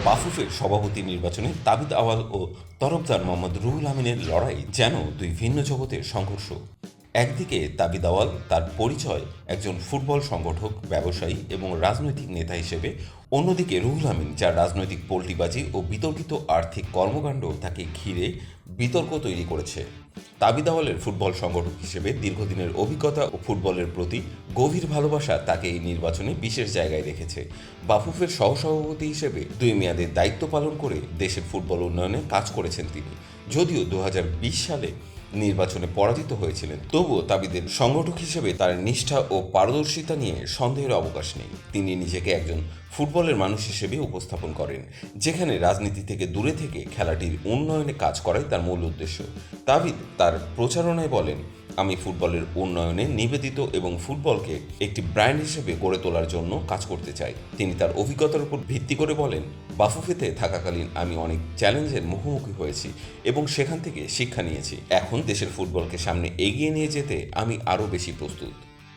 বাফুফের সভাপতি নির্বাচনে তাবিদ আওয়াল ও তরফদার মোহাম্মদ রুহুল আমিনের লড়াই যেন দুই ভিন্ন জগতের সংঘর্ষ। একদিকে তাবিদ আওয়াল তার পরিচয় একজন ফুটবল সংগঠক, ব্যবসায়ী এবং রাজনৈতিক নেতা হিসেবে, অন্যদিকে রুহুল আমিন যার রাজনৈতিক পল্টিবাজি ও বিতর্কিত আর্থিক কর্মকাণ্ড তাকে ঘিরে বিতর্ক তৈরি করেছে। তাবিদ আওয়ালের ফুটবল সংগঠক হিসেবে দীর্ঘদিনের অভিজ্ঞতা ও ফুটবলের প্রতি গভীর ভালোবাসা তাকে এই নির্বাচনে বিশেষ জায়গায় রেখেছে। বাফুফের সহসভাপতি হিসেবে 2 মেয়াদে দায়িত্ব পালন করে দেশের ফুটবল উন্নয়নে কাজ করেছেন তিনি। যদিও 2020 সালে নির্বাচনে পরাজিত হয়েছিলেন, তবুও তাবিদের সংগঠক হিসেবে তার নিষ্ঠা ও পারদর্শিতা নিয়ে সন্দেহের অবকাশ নেই। তিনি নিজেকে একজন ফুটবলের মানুষ হিসেবে উপস্থাপন করেন, যেখানে রাজনীতি থেকে দূরে থেকে খেলাটির উন্নয়নে কাজ করাই তার মূল উদ্দেশ্য। তাবিদ তার প্রচারণায় বলেন, আমি ফুটবলের উন্নয়নে নিবেদিত এবং ফুটবলকে একটি ব্র্যান্ড হিসেবে গড়ে তোলার জন্য কাজ করতে চাই। তিনি তার অভিজ্ঞতার উপর ভিত্তি করে বলেন, বাফুফেতে থাকাকালীন আমি অনেক চ্যালেঞ্জের মুখোমুখি হয়েছি এবং সেখান থেকে শিক্ষা নিয়েছি। এখন দেশের ফুটবলকে সামনে এগিয়ে নিয়ে যেতে আমি আরও বেশি প্রস্তুত।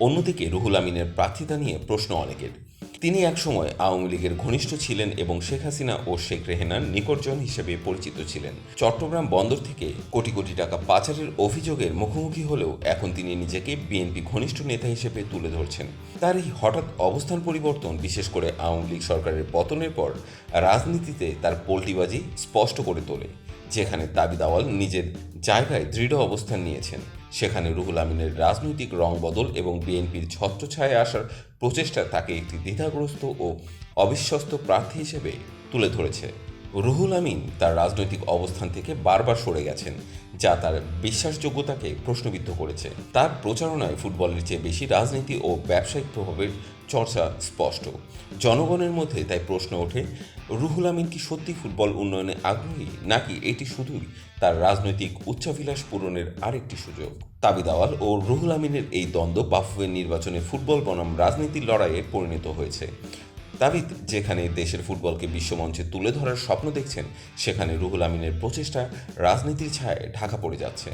অন্যদিকে রুহুল আমিনের প্রার্থিতা নিয়ে প্রশ্ন অনেকের। তিনি একসময় আওয়ামী লীগের ঘনিষ্ঠ ছিলেন এবং শেখ হাসিনা ও শেখ রেহানার নিকটজন হিসেবে পরিচিত ছিলেন। চট্টগ্রাম বন্দর থেকে কোটি কোটি টাকা পাচারের অভিযোগের মুখোমুখি হলেও এখন তিনি নিজেকে বিএনপি ঘনিষ্ঠ নেতা হিসেবে তুলে ধরছেন। তার এই হঠাৎ অবস্থান পরিবর্তন, বিশেষ করে আওয়ামী লীগ সরকারের পতনের পর, রাজনীতিতে তার পল্টিবাজি স্পষ্ট করে তোলে। যেখানে তাবিদ আওয়াল নিজের জায়গায় দৃঢ় অবস্থান নিয়েছেন, সেখানে রুহুল আমিনের রাজনৈতিক রং বদল এবং বিএনপির ছত্রছায়ায় আসার প্রচেষ্টা তাকে একটি দ্বিধাগ্রস্ত ও অবিশ্বস্ত প্রার্থী হিসেবে তুলে ধরেছে। রুহুল আমিন তার রাজনৈতিক অবস্থান থেকে বারবার সরে গেছেন, যা তার বিশ্বাসযোগ্যতাকে প্রশ্নবিদ্ধ করেছে। তার প্রচারণায় ফুটবলের চেয়ে বেশি রাজনীতি ও ব্যবসায়িক প্রভাবের চর্চা স্পষ্ট। জনগণের মধ্যে তাই প্রশ্ন ওঠে, রুহুল আমিন কি সত্যি ফুটবল উন্নয়নে আগ্রহী, নাকি এটি শুধুই তার রাজনৈতিক উচ্চাভিলাষ পূরণের আরেকটি সুযোগ? তাবিদ আওয়াল ও রুহুল আমিনের এই দ্বন্দ্ব বাফুফের নির্বাচনে ফুটবল বনাম রাজনীতির লড়াইয়ে পরিণত হয়েছে। তাবিদ যেখানে দেশের ফুটবলকে বিশ্বমঞ্চে তুলে ধরার স্বপ্ন দেখছেন, সেখানে রুহুল আমিনের প্রচেষ্টা রাজনীতির ছায়ায় ঢাকা পড়ে যাচ্ছে।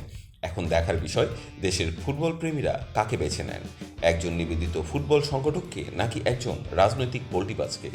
এখন দেখার বিষয়, দেশের ফুটবল প্রেমীরা কাকে বেছে নেন, একজন নিবেদিত ফুটবল সংগঠককে নাকি একজন রাজনৈতিক পল্টিবাজকে।